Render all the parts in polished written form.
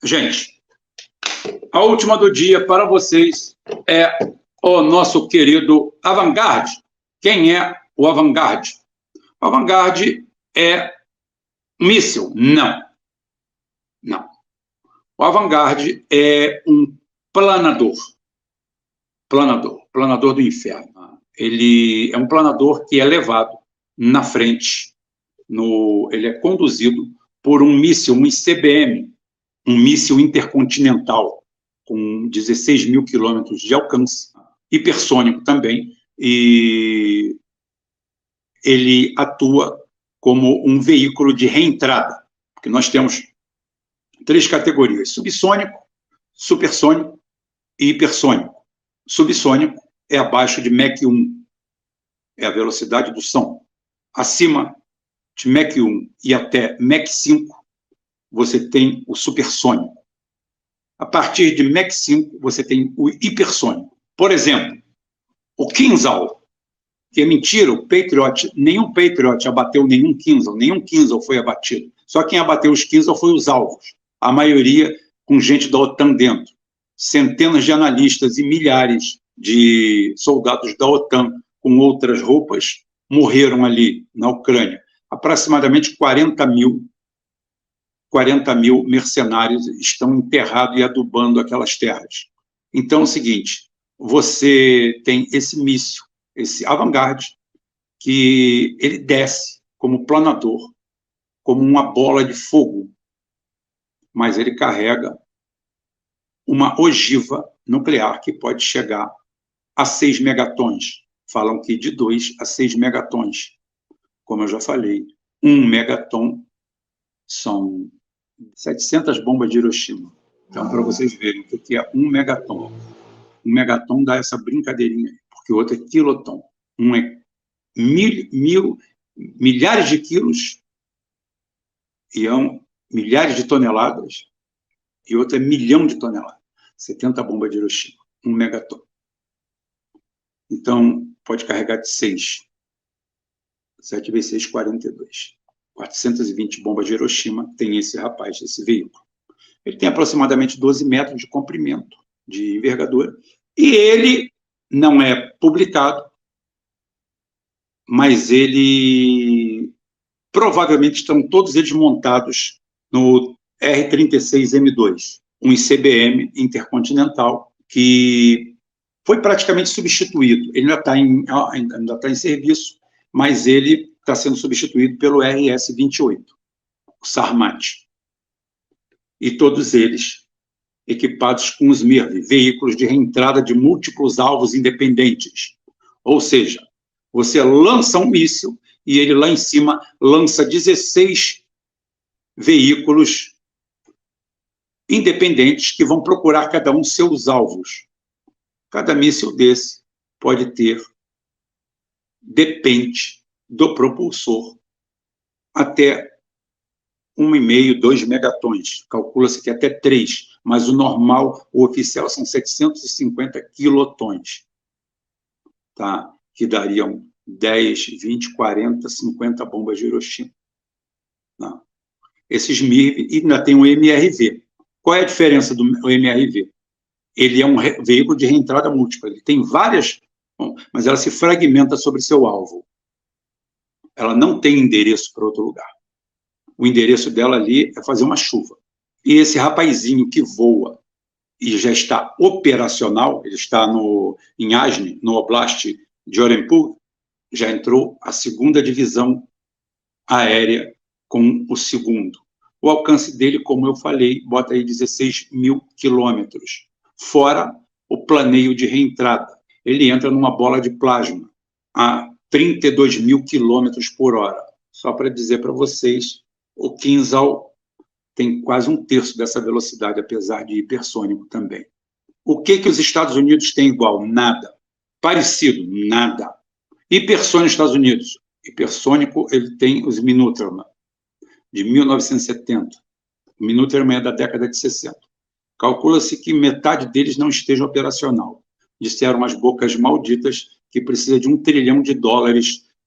Gente, a última do dia para vocês é o nosso querido Avangard. Quem é o Avangard? O Avangard é míssil? Não. Não. O Avangard é um planador. Planador do inferno. Ele é um planador que é levado na frente, ele é conduzido por um míssil, um ICBM, um míssil intercontinental, com 16 mil quilômetros de alcance, hipersônico também, e ele atua como um veículo de reentrada, porque nós temos 3 categorias: subsônico, supersônico e hipersônico. Subsônico é abaixo de Mach 1, é a velocidade do som. Acima de Mach 1 e até Mach 5, você tem o supersônico. A partir de Mach 5, você tem o hipersônico. Por exemplo, o Kinzhal, que é mentira, o Patriot, nenhum Patriot abateu nenhum Kinzhal foi abatido. Só quem abateu os Kinzhal foi os alvos, a maioria com gente da OTAN dentro. Centenas de analistas e milhares de soldados da OTAN com outras roupas morreram ali na Ucrânia. Aproximadamente 40 mil mercenários estão enterrados e adubando aquelas terras. Então é o seguinte, você tem esse míssil, esse Avangard, que ele desce como planador, como uma bola de fogo, mas ele carrega uma ogiva nuclear que pode chegar a 6 megatons. Falam que de 2 a 6 megatons. Como eu já falei, 1 megaton são 700 bombas de Hiroshima. Então, para vocês verem o que é 1 megaton. 1 megaton dá essa brincadeirinha, porque o outro é quiloton. Um é milhares de quilos, e milhares de toneladas, e outro é 1 milhão de toneladas. 70 bombas de Hiroshima, 1 megaton. Então, pode carregar de 6. 7 vezes 6, 42. 420 bombas de Hiroshima tem esse rapaz, esse veículo. Ele tem aproximadamente 12 metros de comprimento, de envergadura, e ele não é publicado, mas ele provavelmente estão todos eles montados no R-36M2, um ICBM intercontinental que foi praticamente substituído. Ele ainda está em serviço, mas ele está sendo substituído pelo RS-28, o Sarmat. E todos eles equipados com os MIRV, veículos de reentrada de múltiplos alvos independentes. Ou seja, você lança um míssil e ele lá em cima lança 16 veículos independentes que vão procurar cada um seus alvos. Cada míssil desse pode ter, depende do propulsor, até 1,5, 2 megatons. Calcula-se que até 3, mas o normal, o oficial, são 750 quilotons, tá? Que dariam 10, 20, 40, 50 bombas de Hiroshima. Tá? Esses MIRV, e ainda tem o MRV. Qual é a diferença do MRV? Ele é um veículo de reentrada múltipla. Ele tem várias, mas ela se fragmenta sobre seu alvo. Ela não tem endereço para outro lugar. O endereço dela ali é fazer uma chuva. E esse rapazinho que voa e já está operacional, ele está em Ajne, no Oblast de Oremburg, já entrou a 2ª divisão aérea com o 2º. O alcance dele, como eu falei, bota aí 16 mil quilômetros. Fora o planeio de reentrada. Ele entra numa bola de plasma a 32 mil quilômetros por hora. Só para dizer para vocês, o Kinzhal tem quase 1/3 dessa velocidade, apesar de hipersônico também. O que os Estados Unidos têm igual? Nada. Parecido? Nada. Hipersônico Estados Unidos. Hipersônico, ele tem os Minuteman, de 1970. O Minuteman é da década de 60. Calcula-se que metade deles não esteja operacional. Disseram as bocas malditas que precisa de $1 trilhão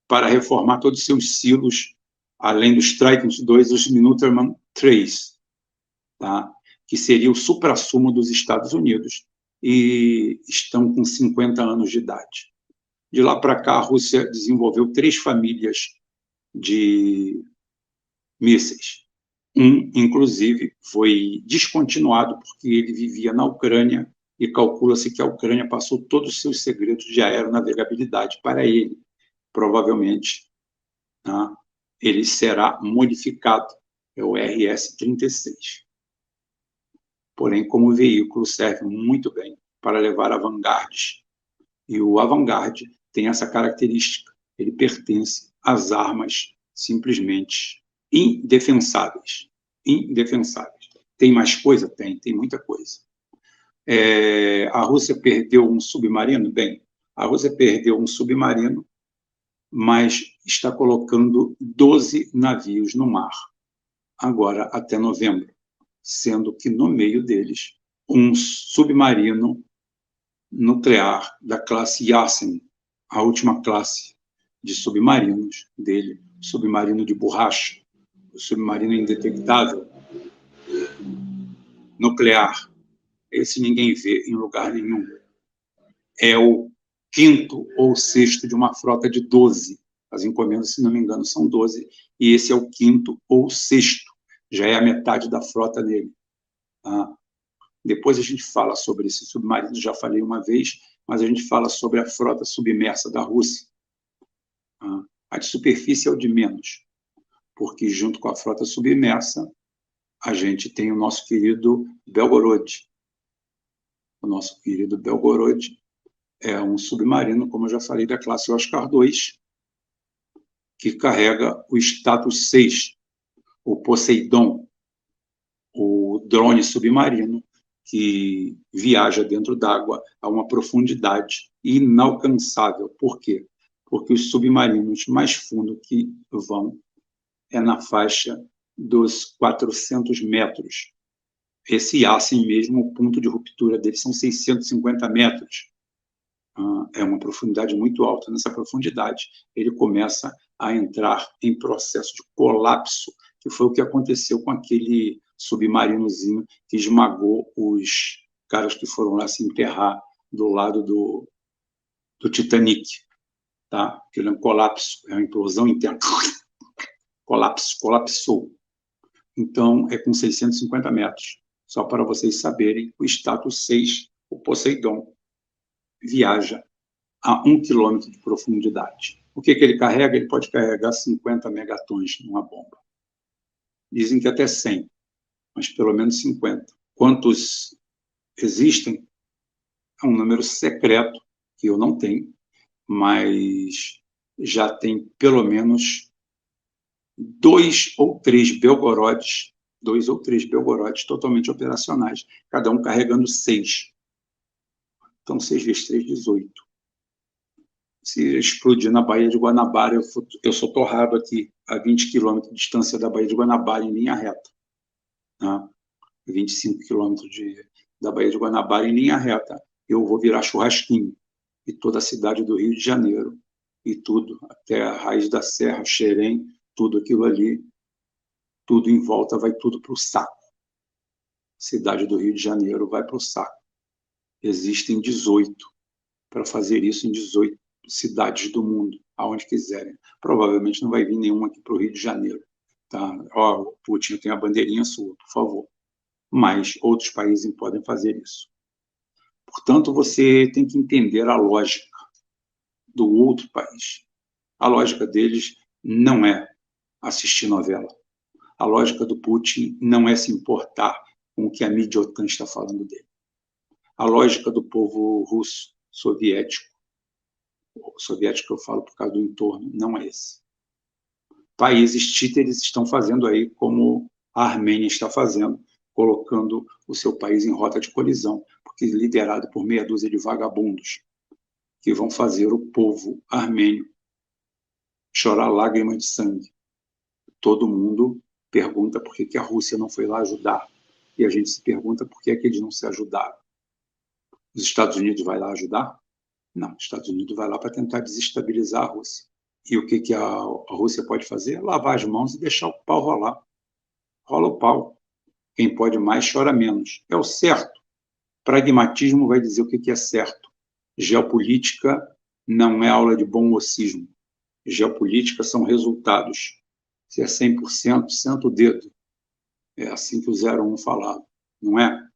para reformar todos os seus silos, além dos Trident 2, os Minuteman 3. Tá? que seria o suprassumo dos Estados Unidos, e estão com 50 anos de idade. De lá para cá, a Rússia desenvolveu 3 famílias de mísseis. Um, inclusive, foi descontinuado porque ele vivia na Ucrânia e calcula-se que a Ucrânia passou todos os seus segredos de aeronavegabilidade para ele. Provavelmente, tá? Ele será modificado, é o RS-36. Porém, como veículo, serve muito bem para levar Avangardes. E o Avangard tem essa característica, ele pertence às armas simplesmente indefensáveis. Indefensáveis. Tem mais coisa? Tem muita coisa. A Rússia perdeu um submarino? Bem, a Rússia perdeu um submarino, mas está colocando 12 navios no mar, agora até novembro, sendo que no meio deles um submarino nuclear da classe Yasen, a última classe de submarinos dele, submarino de borracha, o submarino indetectável nuclear. Esse ninguém vê em lugar nenhum. É o 5º ou 6º de uma frota de 12. As encomendas, se não me engano, são 12, e esse é o 5º ou 6º. Já é a metade da frota dele. Tá? Depois a gente fala sobre esse submarino, já falei uma vez, mas a gente fala sobre a frota submersa da Rússia. A de superfície é o de menos, porque junto com a frota submersa, a gente tem o nosso querido Belgorod. O nosso querido Belgorod é um submarino, como eu já falei, da classe Oscar II, que carrega o status 6, o Poseidon, o drone submarino, que viaja dentro d'água a uma profundidade inalcançável. Por quê? Porque os submarinos mais fundos que vão é na faixa dos 400 metros. Esse Yasen mesmo, o ponto de ruptura dele são 650 metros. É uma profundidade muito alta. Nessa profundidade, ele começa a entrar em processo de colapso, que foi o que aconteceu com aquele submarinozinho que esmagou os caras que foram lá se enterrar do lado do Titanic. Tá? Aquele é um colapso, é uma implosão interna. Colapsou. Então, é com 650 metros. Só para vocês saberem, o status 6, o Poseidon, viaja a 1 quilômetro de profundidade. O que ele carrega? Ele pode carregar 50 megatons numa bomba. Dizem que até 100, mas pelo menos 50. Quantos existem? É um número secreto, que eu não tenho, mas já tem pelo menos 2 ou 3 Belgorods totalmente operacionais, cada um carregando 6. Então, 6 vezes 3, 18. Se explodir na Baía de Guanabara, eu sou torrado aqui a 20 quilômetros de distância da Baía de Guanabara em linha reta. Tá? 25 quilômetros da Baía de Guanabara em linha reta. Eu vou virar churrasquinho. E toda a cidade do Rio de Janeiro, e tudo, até a Raiz da Serra, Xerém, tudo aquilo ali, tudo em volta, vai tudo para o saco. Cidade do Rio de Janeiro vai para o saco. Existem 18 para fazer isso em 18 cidades do mundo, aonde quiserem. Provavelmente não vai vir nenhuma aqui para o Rio de Janeiro. Tá? O Putin tem a bandeirinha sua, por favor. Mas outros países podem fazer isso. Portanto, você tem que entender a lógica do outro país. A lógica deles não é assistir novela. A lógica do Putin não é se importar com o que a mídia OTAN está falando dele. A lógica do povo russo, soviético eu falo por causa do entorno, não é esse. Países títeres estão fazendo aí como a Armênia está fazendo, colocando o seu país em rota de colisão, porque liderado por meia dúzia de vagabundos que vão fazer o povo armênio chorar lágrimas de sangue. Todo mundo pergunta por que a Rússia não foi lá ajudar, e a gente se pergunta por que eles não se ajudaram. Os Estados Unidos vai lá ajudar? Não, os Estados Unidos vai lá para tentar desestabilizar a Rússia. E o que a Rússia pode fazer? Lavar as mãos e deixar o pau rolar. Rola o pau. Quem pode mais chora menos. É o certo. Pragmatismo vai dizer o que é certo. Geopolítica não é aula de bom mocismo. Geopolítica são resultados. Se é 100%, senta o dedo. É assim que o 01 falava, não é?